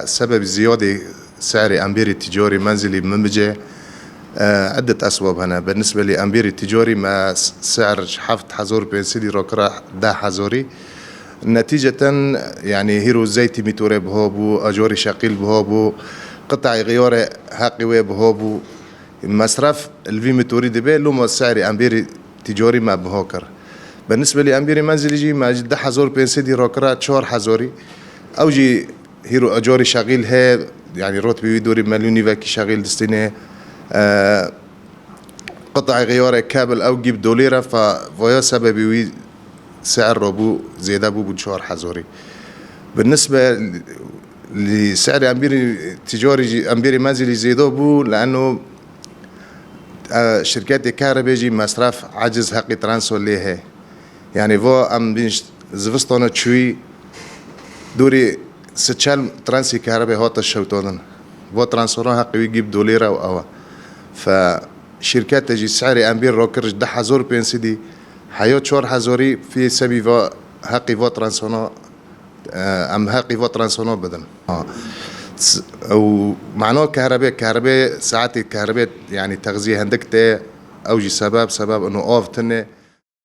سبب زيادة سعر أمبير التجاري منزلي بمنبجة عدة أسباب. هنا بالنسبة لأمبير التجاري ما سعر حفت حزور بين سيدي روكرا ده حزوري نتيجة يعني هيرو زيتي ميتوري بهابو أجوري شقيل بهابو قطع غيار هاقوي بهابو مصرف الفي ميتوري دبي لو سعر أمبير تجاري ما بهاكر. بالنسبة لأمبير منزلي جي ما ده حزور بين سيدي روكرا تشور حزوري أو جي هيرو أجوري شغيل هي يعني روت بيدوري مليوني فاكي شغيل دستينه قطع غيار كابل أو جيب دوليرة فويا سببي سعر ربو زيادة بو بشهر حزوري. بالنسبة لسعر أمبير تجاري أمبير منزلي زيادة بو لأنه شركات الكهرباء جي مصرف عجز حقي ترانسول ليه يعني فو أم بينش زفستونا تشوي دوري ستشال ترانسي كهرباء هوت الشوتون فو ترانسورون حقي يجيب دوليرة أو فشركات تجي سعر أمبير روكرج ده حزور بين سيدي حيوت شور حزوري في سبي فو حقي فو ترانسونو أم حقي فو ترانسونو بدن أو معناه كهرباء ساعات الكهرباء يعني تغذية هندكته أو جي سبب إنه أوف تنه